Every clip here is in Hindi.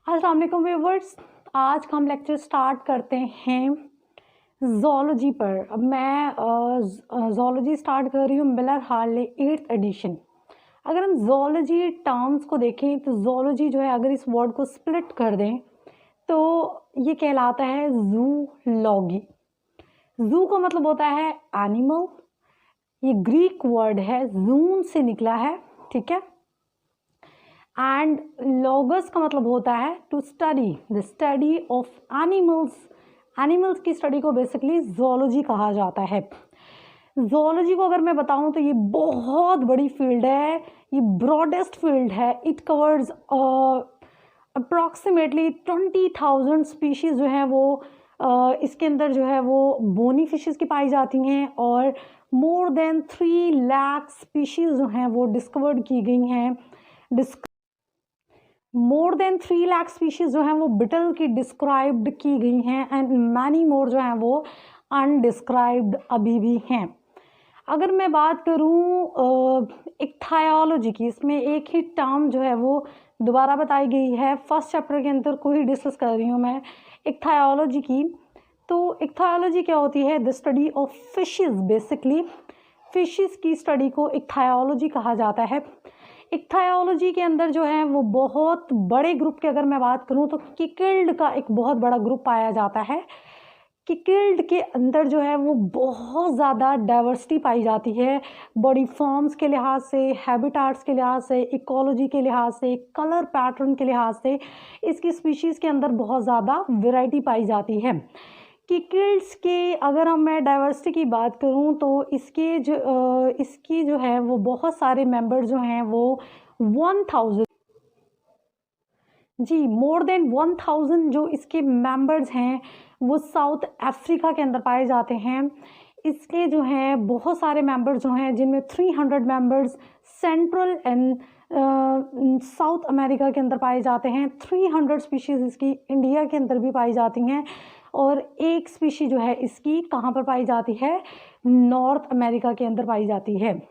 अस्सलाम वालेकुम व्यूअर्स। आज का हम लेक्चर स्टार्ट करते हैं ज़ूलॉजी पर। अब मैं ज़ूलॉजी स्टार्ट कर रही हूँ मिलर हार्ले 8th एडिशन। अगर हम ज़ूलॉजी टर्म्स को देखें तो ज़ूलॉजी जो है, अगर इस वर्ड को स्प्लिट कर दें तो ये कहलाता है ज़ूलॉगी। ज़ू का मतलब होता है एनिमल, ये ग्रीक वर्ड है, जून से निकला है, ठीक है। एंड लॉगस का मतलब होता है to study, the study of animals. Animals की स्टडी को बेसिकली ज़ूलॉजी कहा जाता है। ज़ूलॉजी को अगर मैं बताऊं तो ये बहुत बड़ी फील्ड है, ये ब्रॉडेस्ट फील्ड है। इट कवर्स अप्रॉक्सीमेटली 20,000 स्पीशीज़ जो हैं वो इसके अंदर जो है वो बोनी फिशेस की पाई जाती हैं, और मोर देन 3 लाख स्पीशीज़ जो हैं वो डिस्कवर्ड की गई हैं। मोर देन 3 लाख स्पीशीज़ जो हैं वो बिटल की डिस्क्राइब्ड की गई हैं, एंड मैनी मोर जो हैं वो अनडिस्क्राइब्ड अभी भी हैं। अगर मैं बात करूं इक्थायोलॉजी की, इसमें एक ही टर्म जो है वो दोबारा बताई गई है। फर्स्ट चैप्टर के अंदर को ही डिस्कस कर रही हूँ मैं इक्थायोलॉजी की। तो इक्थायोलॉजी क्या होती है? The study of fishes. Basically fishes की स्टडी को इक्थायोलॉजी कहा जाता है। इक्थायोलॉजी के अंदर जो है वो बहुत बड़े ग्रुप की अगर मैं बात करूं तो किकिल्ड का एक बहुत बड़ा ग्रुप पाया जाता है। किकिल्ड के अंदर जो है वो बहुत ज़्यादा डाइवर्सिटी पाई जाती है, बॉडी फॉर्म्स के लिहाज से, हैबिटाट्स के लिहाज से, इकोलॉजी के लिहाज से, कलर पैटर्न के लिहाज से इसकी स्पीशीज़ के अंदर बहुत ज़्यादा वैरायटी पाई जाती है। किकिल्ड्स के अगर मैं डाइवर्सिटी की बात करूं तो इसकी जो है वो बहुत सारे मेंबर जो हैं वो 1000 जी मोर देन 1000 जो इसके मेंबर्स हैं वो साउथ अफ्रीका के अंदर पाए जाते हैं। इसके जो हैं बहुत सारे मेंबर्स जो हैं, जिनमें 300 members central and south America के अंदर पाए जाते हैं। 300 स्पीशीज़ इसकी इंडिया के अंदर भी पाई जाती हैं, और एक स्पीशी जो है इसकी कहाँ पर पाई जाती है? नॉर्थ अमेरिका के अंदर पाई जाती है।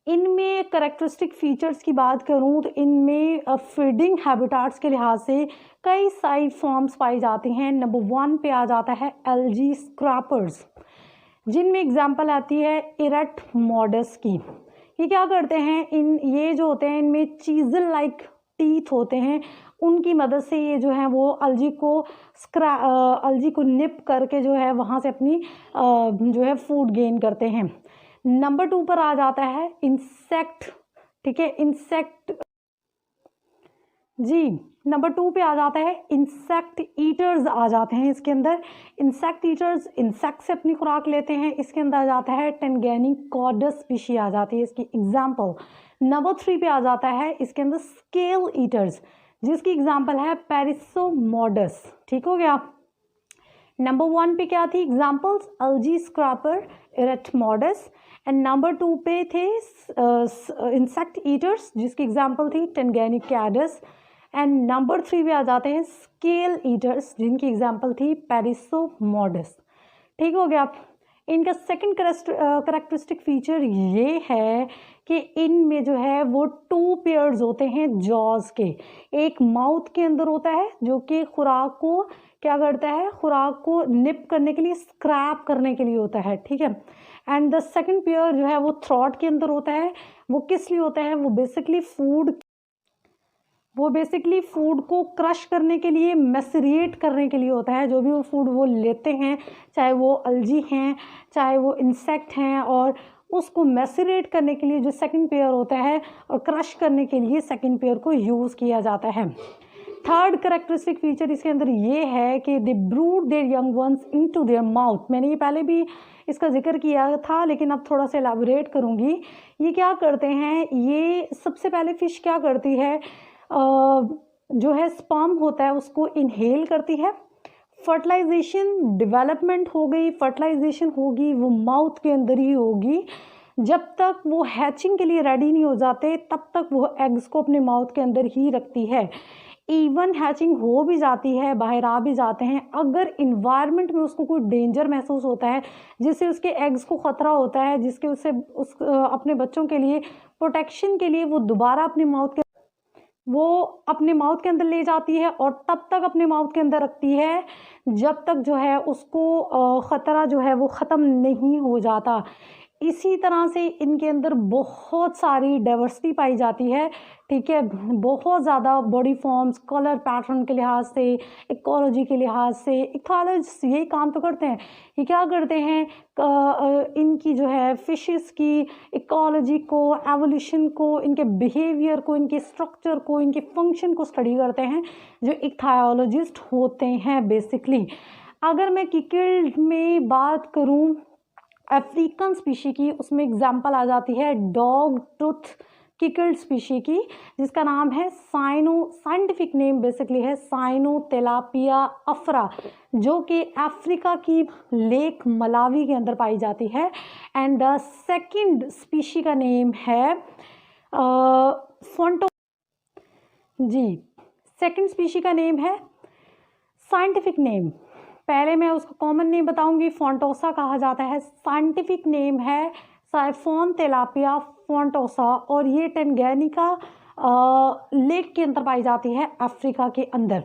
इनमें करेक्टरिस्टिक फीचर्स की बात करूं तो इनमें फीडिंग हैबिटाट्स के लिहाज से कई सारी फॉर्म्स पाई जाती हैं। नंबर 1 पे आ जाता है एल्गी स्क्रैपर्स, जिनमें एग्जांपल आती है इरेट मॉडस की। ये क्या करते हैं? ये जो होते हैं इनमें चीजल लाइक टीथ होते हैं, उनकी मदद से ये जो है वो अलजी को निप करके जो है वहाँ से अपनी जो है फूड गेन करते हैं। नंबर 2 पर आ जाता है इंसेक्ट, ठीक है। इंसेक्ट जी नंबर 2 पे आ जाता है इंसेक्ट ईटर्स आ जाते हैं इसके अंदर। इंसेक्ट ईटर्स इंसेक्ट से अपनी खुराक लेते हैं। इसके अंदर आ जाता है टेंगेनिकोडस स्पीशी आ जाती है इसकी एग्जाम्पल। नंबर 3 पे आ जाता है इसके अंदर स्केल ईटर्स, जिसकी एग्जाम्पल है पेरिसोमोडस, ठीक हो गया। नंबर 1 पे क्या थी एग्जाम्पल्स? एल्गी स्क्रैपर, इरेटमोडस, एंड नंबर 2 पे थे इंसेक्ट ईटर्स, जिसकी एग्जाम्पल थी टेंगेनिकोडस, एंड नंबर 3 पे आ जाते हैं स्केल ईटर्स, जिनकी एग्जाम्पल थी पेरिसोमोडस, ठीक हो गया। इनका सेकंड करेक्टरिस्टिक फीचर ये है कि इनमें जो है वो 2 पेयर्स होते हैं जॉज के। एक माउथ के अंदर होता है जो कि खुराक को क्या करता है? खुराक को निप करने के लिए, स्क्रैप करने के लिए होता है, ठीक है। एंड द सेकंड पेयर जो है वो थ्रॉट के अंदर होता है। वो किस लिए होता है? वो बेसिकली फूड को क्रश करने के लिए, मैसरिएट करने के लिए होता है। जो भी वो फूड वो लेते हैं, चाहे वो अलजी हैं, चाहे वो इंसेक्ट हैं, और उसको मैसरिएट करने के लिए जो सेकंड पेयर होता है, और क्रश करने के लिए सेकंड पेयर को यूज़ किया जाता है। थर्ड करेक्टरिस्टिक फीचर इसके अंदर ये है कि they brood their young ones into their mouth. मैंने ये पहले भी इसका जिक्र किया था, लेकिन अब थोड़ा सा एलैबोरेट करूँगी। ये क्या करते हैं? ये सबसे पहले फिश क्या करती है? जो है स्पर्म होता है उसको इनहेल करती है। फर्टिलाइजेशन डेवलपमेंट हो गई, फर्टिलाइजेशन होगी वो माउथ के अंदर ही होगी। जब तक वो हैचिंग के लिए रेडी नहीं हो जाते तब तक वो एग्स को अपने माउथ के अंदर ही रखती है। इवन हैचिंग हो भी जाती है, बाहर आ भी जाते हैं, अगर इन्वायरमेंट में उसको कोई डेंजर महसूस होता है, जिससे उसके एग्स को ख़तरा होता है, जिसके उससे अपने बच्चों के लिए प्रोटेक्शन के लिए वो दोबारा अपने माउथ के वो अपने माउथ के अंदर ले जाती है और तब तक अपने माउथ के अंदर रखती है जब तक जो है उसको ख़तरा जो है वो ख़त्म नहीं हो जाता। इसी तरह से इनके अंदर बहुत सारी डाइवर्सिटी पाई जाती है, ठीक है। बहुत ज़्यादा बॉडी फॉर्म्स, कलर पैटर्न के लिहाज से, इकोलॉजी के लिहाज से इकोलॉजिस्ट यही काम तो करते हैं कि क्या करते हैं, इनकी जो है फिशेस की इकोलॉजी को, एवोल्यूशन को, इनके बिहेवियर को, इनके स्ट्रक्चर को, इनके फंक्शन को स्टडी करते हैं, जो इक्थायोलॉजिस्ट होते हैं बेसिकली। अगर मैं किकिल्ड में बात करूं अफ्रीकन स्पीशी की, उसमें एग्जाम्पल आ जाती है डॉग टूथ किकिल्ड स्पीशी की, जिसका नाम है साइंटिफिक नेम बेसिकली है साइनोतेलापिया अफ्रा, जो कि अफ्रीका की लेक मलावी के अंदर पाई जाती है। एंड द सेकंड स्पीशी का नेम है फोंटो जी, सेकंड स्पीशी का नेम है साइंटिफिक नेम, पहले मैं उसका कॉमन नेम बताऊंगी, फोंटोसा कहा जाता है। साइंटिफिक नेम है साइफोन तेलापिया फोंटोसा और ये टेंगेनिका लेक के अंदर पाई जाती है अफ्रीका के अंदर।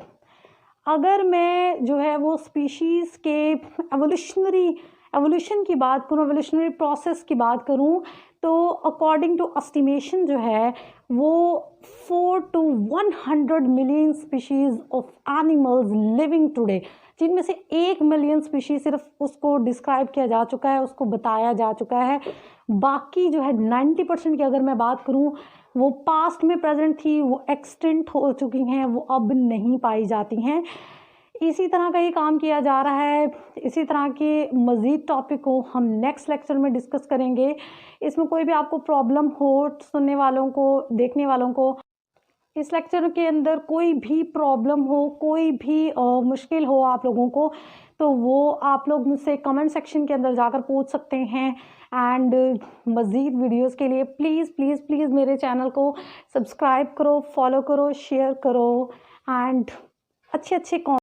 अगर मैं जो है वो स्पीशीज़ के एवोल्यूशन की बात करूँ, एवोल्यूशनरी प्रोसेस की बात करूँ, तो अकॉर्डिंग टू एस्टिमेशन जो है वो 4 to 100 million species of animals living today, जिनमें से 1 मिलियन स्पीशीज सिर्फ उसको डिस्क्राइब किया जा चुका है, उसको बताया जा चुका है। बाकी जो है 90% की अगर मैं बात करूं, वो पास्ट में प्रेजेंट थी, वो एक्सटेंट हो चुकी हैं, वो अब नहीं पाई जाती हैं। इसी तरह का ये काम किया जा रहा है। इसी तरह के मज़ीद टॉपिक को हम नेक्स्ट लेक्चर में डिस्कस करेंगे। इसमें कोई भी आपको प्रॉब्लम हो, सुनने वालों को, देखने वालों को, इस लेक्चर के अंदर कोई भी प्रॉब्लम हो, कोई भी मुश्किल हो आप लोगों को, तो वो आप लोग मुझसे कमेंट सेक्शन के अंदर जाकर पूछ सकते हैं। एंड मज़ीद वीडियोस के लिए प्लीज़ प्लीज़ प्लीज़ मेरे चैनल को सब्सक्राइब करो, फॉलो करो, शेयर करो एंड अच्छे अच्छे